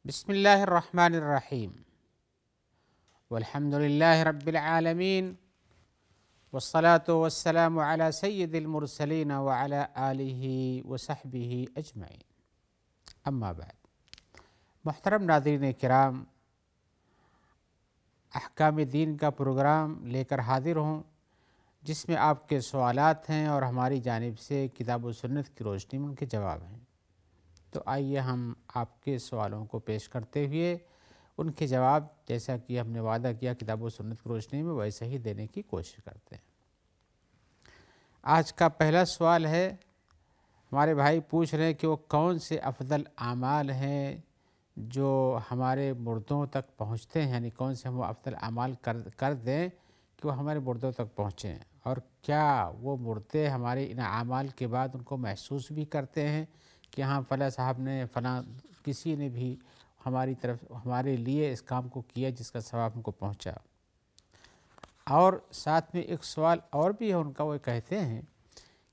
بسم اللہ الرحمن الرحیم والحمد للہ رب العالمین والصلاة والسلام علی سید المرسلین وعلی آلہ وصحبہ اجمعین، اما بعد۔ محترم ناظرین کرام، احکام دین کا پروگرام لے کر حاضر ہوں جس میں آپ کے سوالات ہیں اور ہماری جانب سے کتاب و سنت کی روشنی میں ان کے جواب ہیں۔ تو آئیے ہم آپ کے سوالوں کو پیش کرتے ہوئے ان کے جواب جیسا کہ ہم نے وعدہ کیا کتاب و سنت کی روشنی میں ویسے ہی دینے کی کوشش کرتے ہیں۔ آج کا پہلا سوال ہے، ہمارے بھائی پوچھ رہے ہیں کہ وہ کون سے افضل اعمال ہیں جو ہمارے مردوں تک پہنچتے ہیں، یعنی کون سے ہم وہ افضل اعمال کر دیں کہ وہ ہمارے مردوں تک پہنچیں، اور کیا وہ مردے ہمارے ان اعمال کے بعد ان کو محسوس بھی کرتے ہیں کہ ہاں فلاں صاحب نے فلاں کسی نے بھی ہماری طرف ہمارے لیے اس کام کو کیا جس کا ثواب ہم کو پہنچا۔ اور ساتھ میں ایک سوال اور بھی ہے ان کا، وہ کہتے ہیں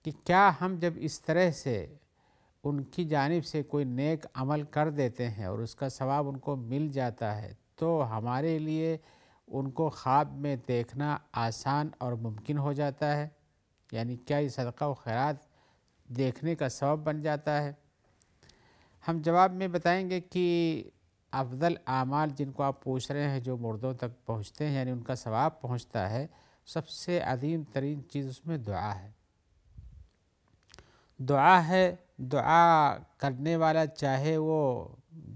کہ کیا ہم جب اس طرح سے ان کی جانب سے کوئی نیک عمل کر دیتے ہیں اور اس کا ثواب ان کو مل جاتا ہے تو ہمارے لیے ان کو خواب میں دیکھنا آسان اور ممکن ہو جاتا ہے، یعنی کیا یہ صدقہ و خیرات دیکھنے کا سبب بن جاتا ہے؟ ہم جواب میں بتائیں گے کہ افضل اعمال جن کو آپ پوچھ رہے ہیں جو مردوں تک پہنچتے ہیں، یعنی ان کا ثواب پہنچتا ہے، سب سے عظیم ترین چیز اس میں دعا ہے۔ دعا ہے، دعا کرنے والا چاہے وہ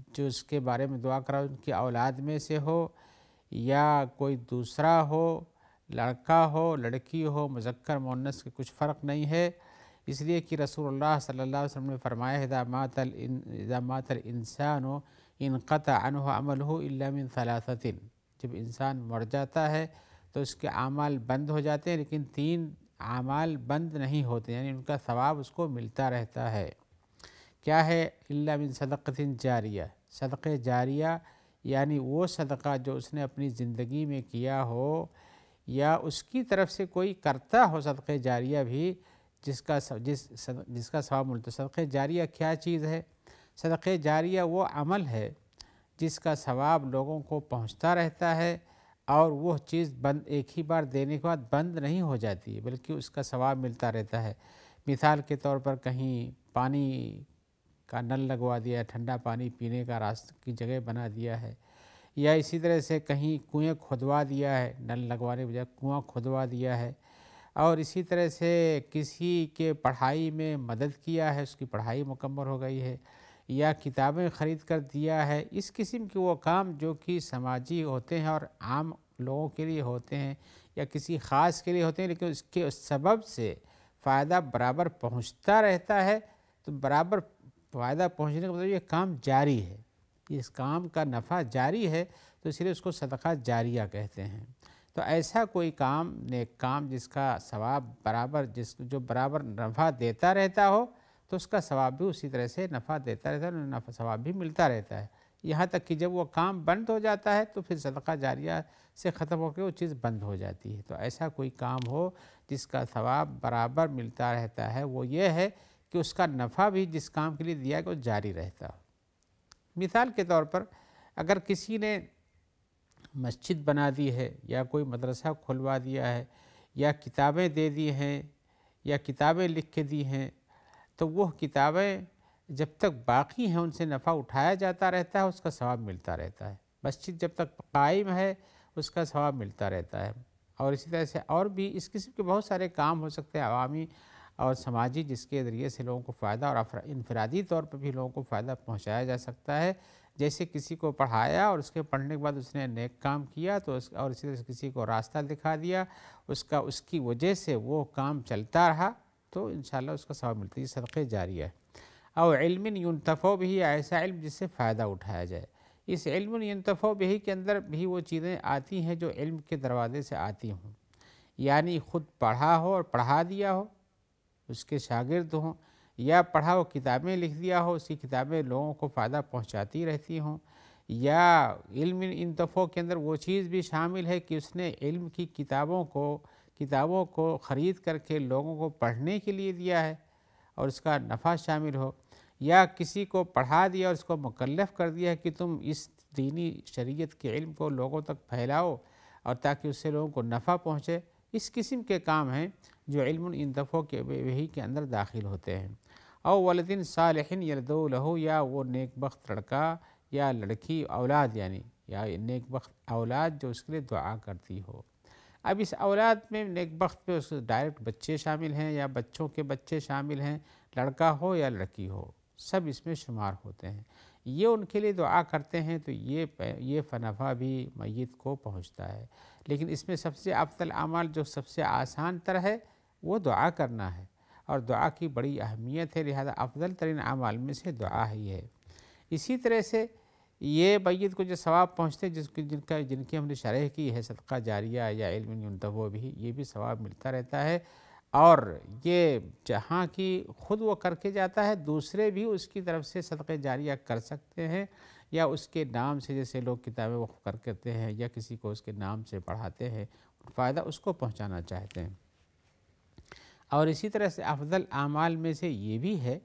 جو اس کے بارے میں دعا کرا ان کی اولاد میں سے ہو یا کوئی دوسرا ہو، لڑکا ہو لڑکی ہو، مذکر مؤنث کے کچھ فرق نہیں ہے، اس لیے کہ رسول اللہ صلی اللہ علیہ وسلم نے فرمایا اذا مات الانسان انقطع عنہ عملہ الا من ثلاثۃ، جب انسان مر جاتا ہے تو اس کے اعمال بند ہو جاتے ہیں لیکن تین اعمال بند نہیں ہوتے، یعنی ان کا ثواب اس کو ملتا رہتا ہے۔ کیا ہے؟ الا من صدقۃ جاریہ، صدقہ جاریہ یعنی وہ صدقہ جو اس نے اپنی زندگی میں کیا ہو یا اس کی طرف سے کوئی کرتا ہو صدقہ جاریہ بھی جس کا ثواب ملتا ہے۔ صدقہ جاریہ کیا چیز ہے؟ صدقہ جاریہ وہ عمل ہے جس کا ثواب لوگوں کو پہنچتا رہتا ہے اور وہ چیز ایک ہی بار دینے کے بعد بند نہیں ہو جاتی بلکہ اس کا ثواب ملتا رہتا ہے۔ مثال کے طور پر کہیں پانی کا نل لگوا دیا ہے، ٹھنڈا پانی پینے کا راستہ کی جگہ بنا دیا ہے، یا اسی طرح سے کہیں کنویں کھدوا دیا ہے، نل لگوانے بجائے کنواں کھدوا دیا ہے، اور اسی طرح سے کسی کے پڑھائی میں مدد کیا ہے، اس کی پڑھائی مکمل ہو گئی ہے، یا کتابیں خرید کر دیا ہے، اس قسم کے وہ کام جو کہ سماجی ہوتے ہیں اور عام لوگوں کے لیے ہوتے ہیں یا کسی خاص کے لیے ہوتے ہیں لیکن اس کے سبب سے فائدہ برابر پہنچتا رہتا ہے، تو برابر فائدہ پہنچنے کا مطلب یہ کام جاری ہے، اس کام کا نفع جاری ہے، تو اس لیے اس کو صدقہ جاریہ کہتے ہیں۔ تو ایسا کوئی کام نیک کام جس کا ثواب جو برابر نفع دیتا رہتا ہو تو اس کا ثواب بھی اسی طرح سے نفع دیتا رہتا ہے اور نفع ثواب بھی ملتا رہتا ہے، یہاں تک کہ جب وہ کام بند ہو جاتا ہے تو پھر صدقہ جاریہ سے ختم ہو کے وہ چیز بند ہو جاتی ہے۔ تو ایسا کوئی کام ہو جس کا ثواب برابر ملتا رہتا ہے، وہ یہ ہے کہ اس کا نفع بھی جس کام کے لیے دیا کہ وہ جاری رہتا ہو۔ مثال کے طور پر اگر کسی نے مسجد بنا دی ہے یا کوئی مدرسہ کھلوا دیا ہے یا کتابیں دے دی ہیں یا کتابیں لکھ کے دی ہیں، تو وہ کتابیں جب تک باقی ہیں ان سے نفع اٹھایا جاتا رہتا ہے، اس کا ثواب ملتا رہتا ہے۔ مسجد جب تک قائم ہے اس کا ثواب ملتا رہتا ہے، اور اسی طرح سے اور بھی اس قسم کے بہت سارے کام ہو سکتے ہیں عوامی اور سماجی جس کے ذریعے سے لوگوں کو فائدہ اور انفرادی طور پر بھی لوگوں کو فائدہ پہنچایا جا سکتا ہے، جیسے کسی کو پڑھایا اور اس کے پڑھنے کے بعد اس نے نیک کام کیا تو اور اسی طرح سے کسی کو راستہ دکھا دیا، اس کی وجہ سے وہ کام چلتا رہا تو انشاءاللہ اس کا ثواب ملتا ہے، یہ صدقہ جاریہ ہے۔ او علم ینتفع بھی، ایسا علم جس سے فائدہ اٹھایا جائے۔ اس علم ینتفع بھی کے اندر بھی وہ چیزیں آتی ہیں جو علم کے دروازے سے آتی ہوں، یعنی خود پڑھا ہو اور پڑھا دیا ہو، اس کے شاگرد ہوں، یا پڑھا ہو کتابیں لکھ دیا ہو، اس کی کتابیں لوگوں کو فائدہ پہنچاتی رہتی ہوں، یا علم ینتفع کے اندر وہ چیز بھی شامل ہے کہ اس نے علم کی کتابوں کو خرید کر کے لوگوں کو پڑھنے کے لیے دیا ہے اور اس کا نفع شامل ہو، یا کسی کو پڑھا دیا اور اس کو مکلف کر دیا کہ تم اس دینی شریعت کے علم کو لوگوں تک پھیلاؤ اور تاکہ اس سے لوگوں کو نفع پہنچے، اس قسم کے کام ہیں جو علم ان دفعوں کے وہی کے اندر داخل ہوتے ہیں۔ او ولدن صالح یدعو لہ، یا وہ نیک بخت لڑکا یا لڑکی اولاد، یعنی یا نیک بخت اولاد جو اس کے لیے دعا کرتی ہو۔ اب اس اولاد میں نیک بخت پہ اس ڈائریکٹ بچے شامل ہیں یا بچوں کے بچے شامل ہیں، لڑکا ہو یا لڑکی ہو، سب اس میں شمار ہوتے ہیں۔ یہ ان کے لیے دعا کرتے ہیں تو یہ نفع بھی میت کو پہنچتا ہے، لیکن اس میں سب سے افضل اعمال جو سب سے آسان تر ہے وہ دعا کرنا ہے، اور دعا کی بڑی اہمیت ہے، لہذا افضل ترین اعمال میں سے دعا ہی ہے۔ اسی طرح سے یہ میت کو جو ثواب پہنچتے جن کی ہم نے شرح کی ہے، صدقہ جاریہ یا علم ينتفع به، یہ بھی ثواب ملتا رہتا ہے، اور یہ جہاں کی خود وہ کر کے جاتا ہے، دوسرے بھی اس کی طرف سے صدقہ جاریہ کر سکتے ہیں، یا اس کے نام سے جیسے لوگ کتابیں وقف کرتے ہیں یا کسی کو اس کے نام سے پڑھاتے ہیں، فائدہ اس کو پہنچانا چاہتے ہیں۔ اور اسی طرح سے افضل اعمال میں سے یہ بھی ہے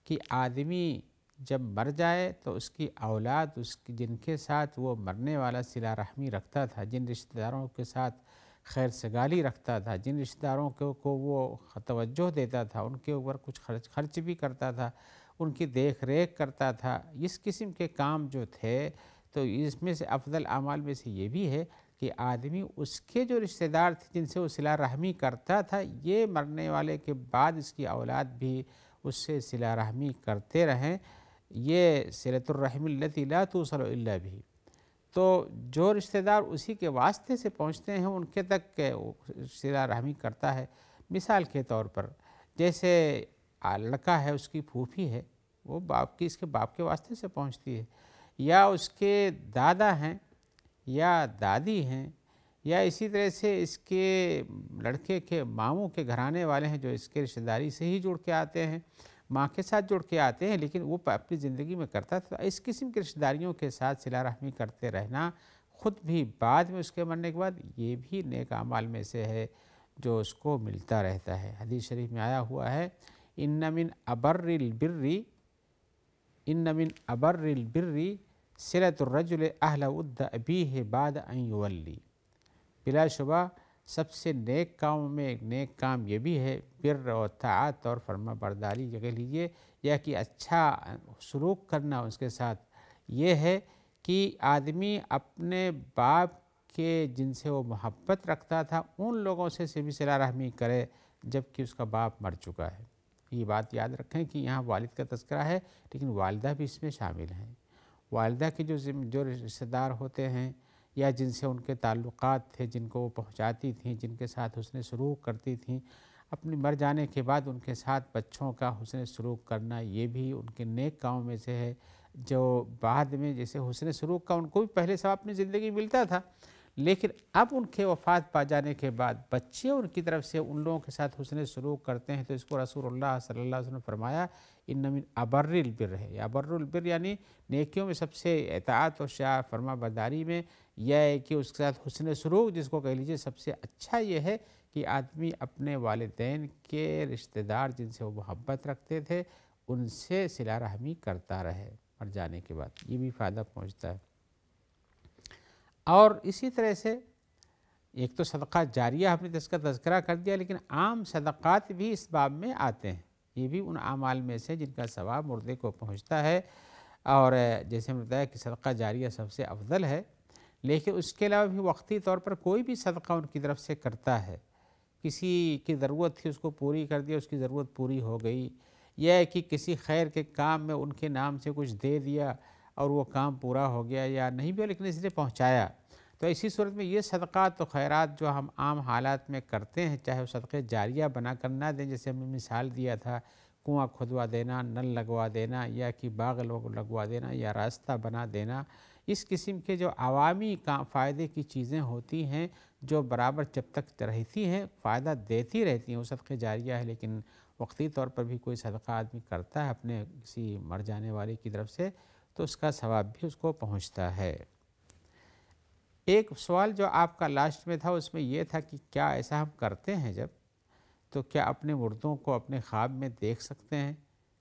کہ آدمی جب مر جائے تو اس کی اولاد جن کے ساتھ وہ مرنے والا صلہ رحمی رکھتا تھا، جن رشتہ داروں کے ساتھ خیر سگالی رکھتا تھا، جن رشتہ داروں کو وہ توجہ دیتا تھا، ان کے اوپر کچھ خرچ بھی کرتا تھا، ان کی دیکھ ریکھ کرتا تھا، اس قسم کے کام جو تھے، تو اس میں سے افضل اعمال میں سے یہ بھی ہے کہ آدمی اس کے جو رشتہ دار تھے جن سے وہ صلہ رحمی کرتا تھا، یہ مرنے والے کے بعد اس کی اولاد بھی اس سے صلہ رحمی کرتے رہیں۔ یہ صلۃ الرحم التی لا توصل الا بہ، تو جو رشتہ دار اسی کے واسطے سے پہنچتے ہیں ان کے تک صلہ رحمی کرتا ہے۔ مثال کے طور پر جیسے لڑکا ہے، اس کی پھوپھی ہے، وہ اس کے باپ کے واسطے سے پہنچتی ہے، یا اس کے دادا ہیں یا دادی ہیں، یا اسی طرح سے اس کے لڑکے کے ماموں کے گھرانے والے ہیں جو اس کے رشتہ داری سے ہی جڑ کے آتے ہیں، ماں کے ساتھ جڑ کے آتے ہیں، لیکن وہ اپنی زندگی میں کرتا تھا۔ اس قسم کے رشتہ داریوں کے ساتھ صلہ رحمی کرتے رہنا خود بھی بعد میں اس کے مرنے کے بعد، یہ بھی نیک اعمال میں سے ہے جو اس کو ملتا رہتا ہے۔ حدیث شریف میں آیا ہوا ہے، ان من ابر البر صلۃ الرجل اہل ود ابیہ بعد ان یولی، بلا شبہ سب سے نیک کاموں میں ایک نیک کام یہ بھی ہے، بر اور طاعت اور فرما برداری جگہ لیجیے، یا کہ اچھا سلوک کرنا اس کے ساتھ، یہ ہے کہ آدمی اپنے باپ کے جن سے وہ محبت رکھتا تھا ان لوگوں سے بھی صلہ رحمی کرے جب کہ اس کا باپ مر چکا ہے۔ یہ بات یاد رکھیں کہ یہاں والد کا تذکرہ ہے، لیکن والدہ بھی اس میں شامل ہیں۔ والدہ کے جو رشتہ دار ہوتے ہیں یا جن سے ان کے تعلقات تھے، جن کو وہ پہنچاتی تھیں، جن کے ساتھ حسن سلوک کرتی تھیں، اپنی مر جانے کے بعد ان کے ساتھ بچوں کا حسن سلوک کرنا، یہ بھی ان کے نیک کاموں میں سے ہے، جو بعد میں جیسے حسن سلوک کا ان کو بھی پہلے سے اپنی زندگی ملتا تھا، لیکن اب ان کے وفات پا جانے کے بعد بچے ان کی طرف سے ان لوگوں کے ساتھ حسن سلوک کرتے ہیں، تو اس کو رسول اللہ صلی اللہ علیہ وسلم نے فرمایا ان من ابر البر ہے۔ یا ابر البر یعنی نیکیوں میں سب سے اطاعت اور فرما برداری میں یہ ہے کہ اس کے ساتھ حسن سلوک جس کو کہہ لیجیے، سب سے اچھا یہ ہے کہ آدمی اپنے والدین کے رشتہ دار جن سے وہ محبت رکھتے تھے ان سے صلہ رحمی کرتا رہے مر جانے کے بعد، یہ بھی فائدہ پہنچتا ہے۔ اور اسی طرح سے ایک تو صدقہ جاریہ ہم نے اس کا تذکرہ کر دیا، لیکن عام صدقات بھی اس باب میں آتے ہیں، یہ بھی ان اعمال میں سے جن کا ثواب مردے کو پہنچتا ہے۔ اور جیسے ہم نے بتایا کہ صدقہ جاریہ سب سے افضل ہے، لیکن اس کے علاوہ بھی وقتی طور پر کوئی بھی صدقہ ان کی طرف سے کرتا ہے، کسی کی ضرورت تھی اس کو پوری کر دیا، اس کی ضرورت پوری ہو گئی، یا کہ کسی خیر کے کام میں ان کے نام سے کچھ دے دیا اور وہ کام پورا ہو گیا، یا نہیں بھی لیکن اس نے پہنچایا، تو اسی صورت میں یہ صدقات و خیرات جو ہم عام حالات میں کرتے ہیں، چاہے وہ صدقہ جاریہ بنا کر نہ دیں، جیسے ہم نے مثال دیا تھا کنواں کھدوا دینا، نل لگوا دینا، یا کہ باغ لگوا دینا، یا راستہ بنا دینا، اس قسم کے جو عوامی فائدے کی چیزیں ہوتی ہیں جو برابر جب تک رہتی ہیں فائدہ دیتی رہتی ہیں، وہ صدقہ جاریہ ہے۔ لیکن وقتی طور پر بھی کوئی صدقہ آدمی کرتا ہے اپنے کسی مر جانے والے کی طرف سے، تو اس کا ثواب بھی اس کو پہنچتا ہے۔ ایک سوال جو آپ کا لاسٹ میں تھا اس میں یہ تھا کہ کیا ایسا ہم کرتے ہیں جب، تو کیا اپنے مردوں کو اپنے خواب میں دیکھ سکتے ہیں؟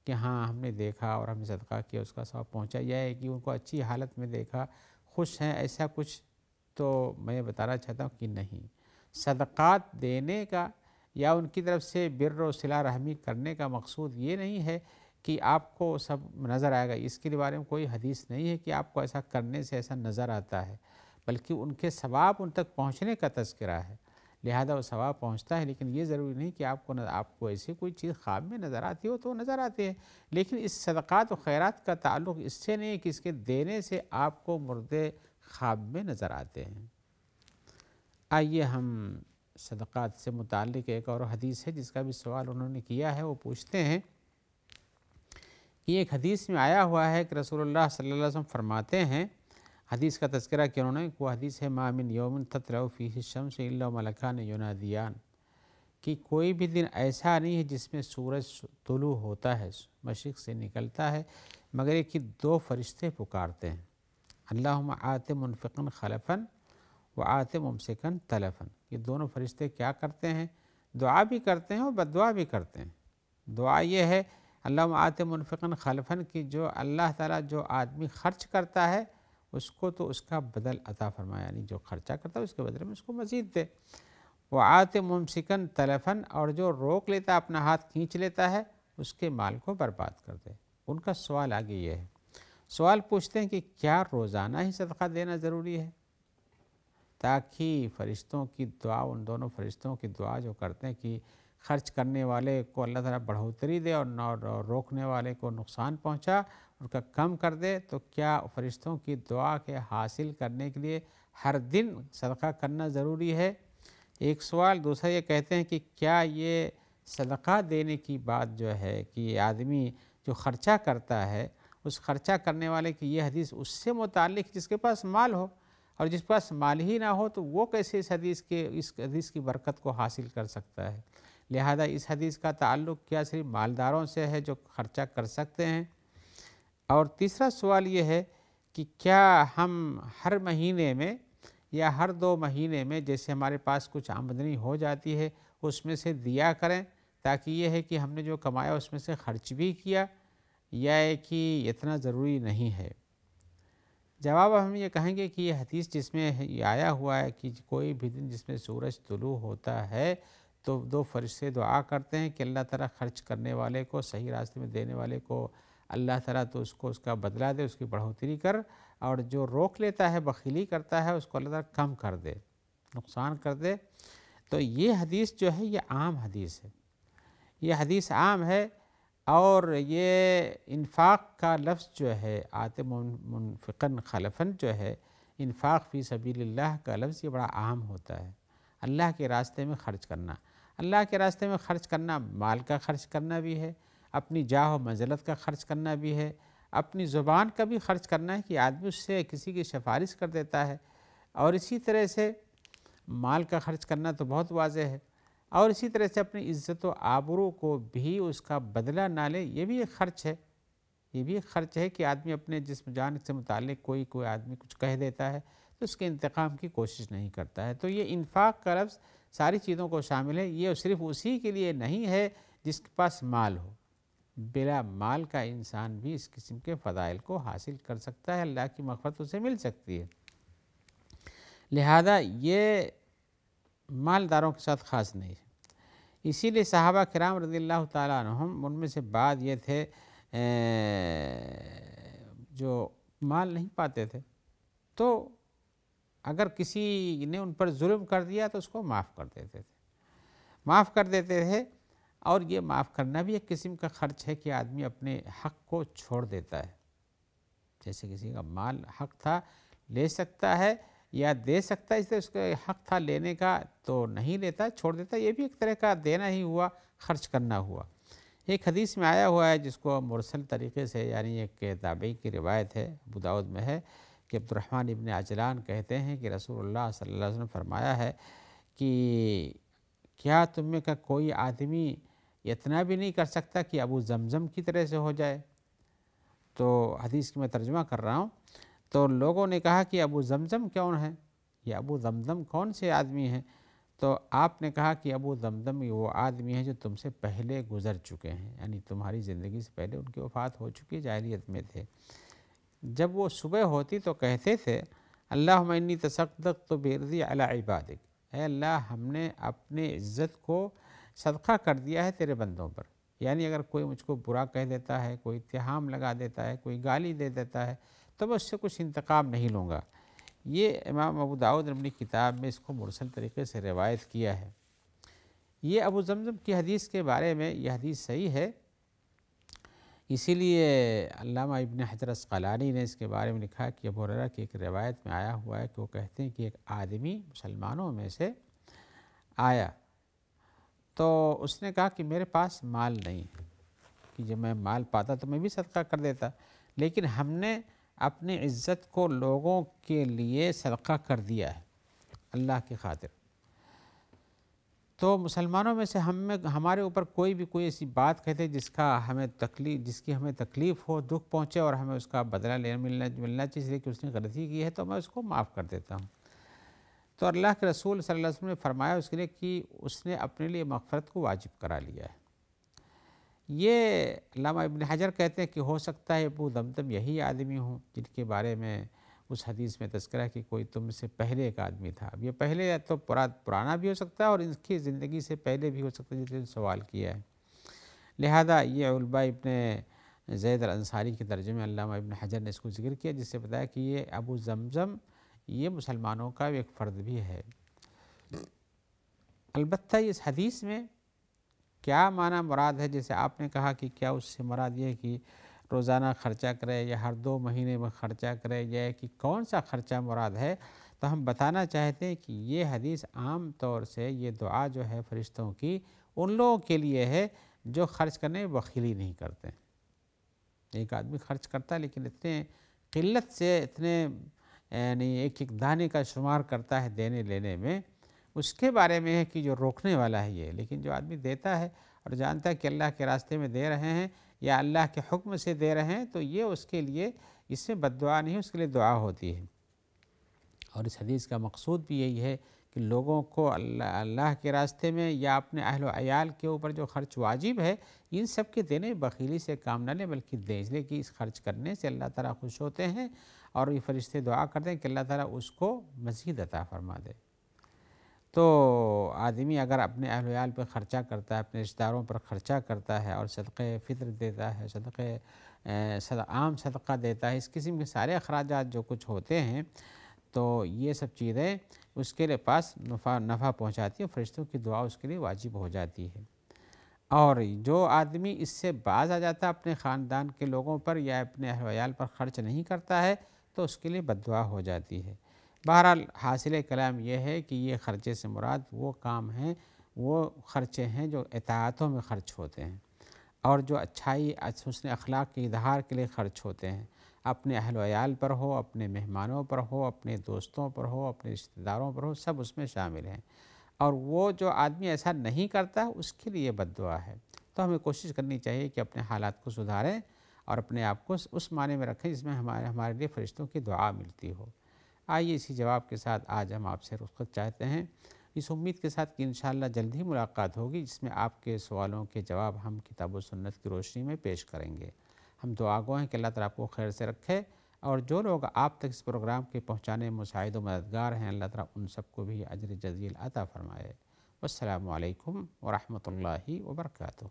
کہ ہاں ہم نے دیکھا اور ہم نے صدقہ کیا اس کا ثواب پہنچا، یا ہے کہ ان کو اچھی حالت میں دیکھا، خوش ہیں، ایسا کچھ تو میں بتانا چاہتا ہوں کہ نہیں۔ صدقات دینے کا یا ان کی طرف سے بر و صلہ رحمی کرنے کا مقصود یہ نہیں ہے کہ آپ کو سب نظر آئے گا، اس کے بارے میں کوئی حدیث نہیں ہے کہ آپ کو ایسا کرنے سے ایسا نظر آتا ہے، بلکہ ان کے ثواب ان تک پہنچنے کا تذکرہ ہے، لہذا وہ ثواب پہنچتا ہے۔ لیکن یہ ضروری نہیں کہ آپ کو ایسی کوئی چیز خواب میں نظر آتی ہو، تو نظر آتی ہے، لیکن اس صدقات و خیرات کا تعلق اس سے نہیں ہے کہ اس کے دینے سے آپ کو مردے خواب میں نظر آتے ہیں۔ آئیے ہم صدقات سے متعلق ایک اور حدیث ہے جس کا بھی سوال انہوں نے کیا ہے، وہ پوچھتے ہیں کہ ایک حدیث میں آیا ہوا ہے کہ رسول اللہ صلی اللہ علیہ وسلم فرماتے ہیں، حدیث کا تذکرہ کیا انہوں نے، وہ حدیث ہے ما من یوم تطلع فیہ الشمس الا ملکان ینادیان، کہ کوئی بھی دن ایسا نہیں ہے جس میں سورج طلوع ہوتا ہے، مشرق سے نکلتا ہے، مگر یہ کہ دو فرشتے پکارتے ہیں، اللہم آت منفقا خلفا وآت ممسکا تلفا۔ یہ دونوں فرشتے کیا کرتے ہیں؟ دعا بھی کرتے ہیں اور بددعا بھی کرتے ہیں۔ دعا یہ ہے اللہم آت منفقا خلفا، کہ جو اللہ تعالیٰ جو آدمی خرچ کرتا ہے اس کو تو اس کا بدل عطا فرمایا، یعنی جو خرچہ کرتا ہے اس کے بدلے میں اس کو مزید دے۔ وآت ممسکا تلفا، اور جو روک لیتا ہے، اپنا ہاتھ کھینچ لیتا ہے، اس کے مال کو برباد کر دے۔ ان کا سوال آگے یہ ہے، سوال پوچھتے ہیں کہ کیا روزانہ ہی صدقہ دینا ضروری ہے تاکہ فرشتوں کی دعا، ان دونوں فرشتوں کی دعا جو کرتے ہیں کہ خرچ کرنے والے کو اللہ تعالیٰ بڑھوتری دے اور روکنے والے کو نقصان پہنچا، ان کا کم کر دے، تو کیا فرشتوں کی دعا کے حاصل کرنے کے لیے ہر دن صدقہ کرنا ضروری ہے؟ ایک سوال۔ دوسرا یہ کہتے ہیں کہ کیا یہ صدقہ دینے کی بات جو ہے کہ آدمی جو خرچہ کرتا ہے، اس خرچہ کرنے والے کی یہ حدیث اس سے متعلق جس کے پاس مال ہو، اور جس کے پاس مال ہی نہ ہو تو وہ کیسے اس حدیث کی برکت کو حاصل کر سکتا ہے؟ لہذا اس حدیث کا تعلق کیا صرف مالداروں سے ہے جو خرچہ کر سکتے ہیں؟ اور تیسرا سوال یہ ہے کہ کیا ہم ہر مہینے میں یا ہر 2 مہینے میں جیسے ہمارے پاس کچھ آمدنی ہو جاتی ہے اس میں سے دیا کریں، تاکہ یہ ہے کہ ہم نے جو کمایا اس میں سے خرچ بھی کیا، یا ہے کہ اتنا ضروری نہیں ہے؟ جواب ہم یہ کہیں گے کہ یہ حدیث جس میں یہ آیا ہوا ہے کہ کوئی بھی دن جس میں سورج طلوع ہوتا ہے تو 2 فرشتے دعا کرتے ہیں کہ اللہ تعالیٰ خرچ کرنے والے کو، صحیح راستے میں دینے والے کو اللہ تعالیٰ تو اس کو اس کا بدلہ دے، اس کی بڑھوتری کر، اور جو روک لیتا ہے، بخیلی کرتا ہے، اس کو اللہ تعالیٰ کم کر دے، نقصان کر دے۔ تو یہ حدیث جو ہے یہ عام حدیث ہے، یہ حدیث عام ہے، اور یہ انفاق کا لفظ جو ہے آت منفقا خلفا جو ہے، انفاق فی سبیل اللہ کا لفظ یہ بڑا عام ہوتا ہے، اللہ کے راستے میں خرچ کرنا۔ اللہ کے راستے میں خرچ کرنا مال کا خرچ کرنا بھی ہے، اپنی جاہ و منزلت کا خرچ کرنا بھی ہے، اپنی زبان کا بھی خرچ کرنا ہے کہ آدمی اس سے کسی کی سفارش کر دیتا ہے، اور اسی طرح سے مال کا خرچ کرنا تو بہت واضح ہے، اور اسی طرح سے اپنی عزت و آبرو کو بھی اس کا بدلہ نہ لے، یہ بھی ایک خرچ ہے، یہ بھی ایک خرچ ہے کہ آدمی اپنے جسم جان سے متعلق کوئی آدمی کچھ کہہ دیتا ہے تو اس کے انتقام کی کوشش نہیں کرتا ہے۔ تو یہ انفاق کا لفظ ساری چیزوں کو شامل ہے، یہ صرف اسی کے لیے نہیں ہے جس کے پاس مال ہو، بلا مال کا انسان بھی اس قسم کے فضائل کو حاصل کر سکتا ہے، اللہ کی مغفرت اسے مل سکتی ہے۔ لہذا یہ مالداروں کے ساتھ خاص نہیں ہے، اسی لیے صحابہ کرام رضی اللہ تعالیٰ عنہم، ان میں سے بعض یہ تھے جو مال نہیں پاتے تھے، تو اگر کسی نے ان پر ظلم کر دیا تو اس کو معاف کر دیتے تھے، اور یہ معاف کرنا بھی ایک قسم کا خرچ ہے کہ آدمی اپنے حق کو چھوڑ دیتا ہے، جیسے کسی کا مال حق تھا لے سکتا ہے یا دے سکتا ہے، اس طرح اس کا حق تھا لینے کا تو نہیں لیتا، چھوڑ دیتا، یہ بھی ایک طرح کا دینا ہی ہوا، خرچ کرنا ہوا۔ ایک حدیث میں آیا ہوا ہے جس کو مرسل طریقے سے، یعنی ایک تابعی کی روایت ہے، ابو داؤد میں ہے، کہ عبد الرحمن ابن عجلان کہتے ہیں کہ رسول اللہ صلی اللہ علیہ وسلم فرمایا ہے کہ کیا تم میں کا کوئی آدمی اتنا بھی نہیں کر سکتا کہ ابو زمزم کی طرح سے ہو جائے؟ تو حدیث کی میں ترجمہ کر رہا ہوں، تو لوگوں نے کہا کہ ابو زمزم کون ہے، یہ ابو زمزم کون سے آدمی ہیں؟ تو آپ نے کہا کہ ابو زمزم یہ وہ آدمی ہیں جو تم سے پہلے گزر چکے ہیں، یعنی تمہاری زندگی سے پہلے ان کی وفات ہو چکی، جاہلیت میں تھے۔ جب وہ صبح ہوتی تو کہتے تھے اللہم انی تصدقت برضی علی عبادک، اے اللہ ہم نے اپنے عزت کو صدقہ کر دیا ہے تیرے بندوں پر، یعنی اگر کوئی مجھ کو برا کہہ دیتا ہے، کوئی اتہام لگا دیتا ہے، کوئی گالی دے دیتا ہے تو میں اس سے کچھ انتقام نہیں لوں گا۔ یہ امام ابو داؤد نے اپنی کتاب میں اس کو مرسل طریقے سے روایت کیا ہے۔ یہ ابو زمزم کی حدیث کے بارے میں یہ حدیث صحیح ہے، اسی لیے علامہ ابن حجر عسقلانی نے اس کے بارے میں لکھا کہ ابو ہریرہ کی ایک روایت میں آیا ہوا ہے کہ وہ کہتے ہیں کہ ایک آدمی مسلمانوں میں سے آیا تو اس نے کہا کہ میرے پاس مال نہیں ہے، کہ جب میں مال پاتا تو میں بھی صدقہ کر دیتا، لیکن ہم نے اپنی عزت کو لوگوں کے لیے صدقہ کر دیا ہے اللہ کی خاطر۔ تو مسلمانوں میں سے ہمارے اوپر کوئی بھی کوئی ایسی بات کہتے جس کی ہمیں تکلیف ہو، دکھ پہنچے اور ہمیں اس کا بدلہ ملنا چاہیے، اس لیے کہ اس نے غلطی کی ہے تو میں اس کو معاف کر دیتا ہوں۔ تو اللہ کے رسول صلی اللہ علیہ وسلم نے فرمایا اس کے لیے کہ اس نے اپنے لیے مغفرت کو واجب کرا لیا ہے۔ یہ علامہ ابن حجر کہتے ہیں کہ ہو سکتا ہے ابو زمزم یہی آدمی ہوں جن کے بارے میں اس حدیث میں تذکرہ ہے کہ کوئی تم سے پہلے ایک آدمی تھا۔ اب یہ پہلے تو پرانا بھی ہو سکتا ہے اور ان کی زندگی سے پہلے بھی ہو سکتا ہے جس نے سوال کیا ہے۔ لہذا یہ علبہ ابن زید الانصاری کے ترجمے علامہ ابن حجر نے اس کو ذکر کیا، جس سے بتایا کہ یہ ابو زمزم یہ مسلمانوں کا ایک فرد بھی ہے۔ البتہ اس حدیث میں کیا معنی مراد ہے، جیسے آپ نے کہا کہ کیا اس سے مراد یہ ہے کہ روزانہ خرچہ کرے یا ہر 2 مہینے میں خرچہ کرے، یا کہ کون سا خرچہ مراد ہے، تو ہم بتانا چاہتے ہیں کہ یہ حدیث عام طور سے یہ دعا جو ہے فرشتوں کی ان لوگوں کے لیے ہے جو خرچ کرنے میں بخیلی نہیں کرتے۔ ایک آدمی خرچ کرتا ہے لیکن اتنے قلت سے اتنے یعنی ایک دانے کا شمار کرتا ہے دینے لینے میں، اس کے بارے میں ہے کہ جو روکنے والا ہے یہ، لیکن جو آدمی دیتا ہے اور جانتا ہے کہ اللہ کے راستے میں دے رہے ہیں یا اللہ کے حکم سے دے رہے ہیں تو یہ اس کے لیے اس میں بد دعا نہیں، اس کے لیے دعا ہوتی ہے۔ اور اس حدیث کا مقصود بھی یہی ہے کہ لوگوں کو اللہ کے راستے میں یا اپنے اہل و عیال کے اوپر جو خرچ واجب ہے ان سب کے دینے بخیلی سے کام نہ لیں، بلکہ دیں، اس لیے کہ اس خرچ کرنے سے اللہ تعالیٰ خوش ہوتے ہیں اور یہ فرشتے دعا کرتے ہیں کہ اللہ تعالیٰ اس کو مزید عطا فرما دے۔ تو آدمی اگر اپنے اہل و عیال پہ خرچہ کرتا ہے، اپنے رشتہ داروں پر خرچہ کرتا ہے اور صدقہ فطر دیتا ہے، عام صدقہ دیتا ہے، اس قسم کے سارے اخراجات جو کچھ ہوتے ہیں تو یہ سب چیزیں اس کے لیے پاس نفع پہنچاتی ہیں، فرشتوں کی دعا اس کے لیے واجب ہو جاتی ہے۔ اور جو آدمی اس سے باز آ جاتا ہے اپنے خاندان کے لوگوں پر یا اپنے اہل و عیال پر خرچ نہیں کرتا ہے تو اس کے لیے بد دعا ہو جاتی ہے۔ بہرحال حاصل کلام یہ ہے کہ یہ خرچے سے مراد وہ کام ہیں، وہ خرچے ہیں جو اطاعتوں میں خرچ ہوتے ہیں اور جو اچھائی حسن اخلاق کے اظہار کے لیے خرچ ہوتے ہیں، اپنے اہل و عیال پر ہو، اپنے مہمانوں پر ہو، اپنے دوستوں پر ہو، اپنے رشتہ داروں پر ہو، سب اس میں شامل ہیں۔ اور وہ جو آدمی ایسا نہیں کرتا اس کے لیے بد دعا ہے۔ تو ہمیں کوشش کرنی چاہیے کہ اپنے حالات کو سدھاریں اور اپنے آپ کو اس معنی میں رکھیں جس میں ہمارے لیے فرشتوں کی دعا ملتی ہو۔ آئیے اسی جواب کے ساتھ آج ہم آپ سے رخصت چاہتے ہیں، اس امید کے ساتھ کہ انشاءاللہ جلد ہی ملاقات ہوگی جس میں آپ کے سوالوں کے جواب ہم کتاب و سنت کی روشنی میں پیش کریں گے۔ ہم دعا گو ہیں کہ اللہ تعالیٰ آپ کو خیر سے رکھے اور جو لوگ آپ تک اس پروگرام کے پہنچانے میں مساعد و مددگار ہیں اللہ تعالیٰ ان سب کو بھی اجر جزیل عطا فرمائے۔ والسلام علیکم ورحمۃ اللہ وبرکاتہ۔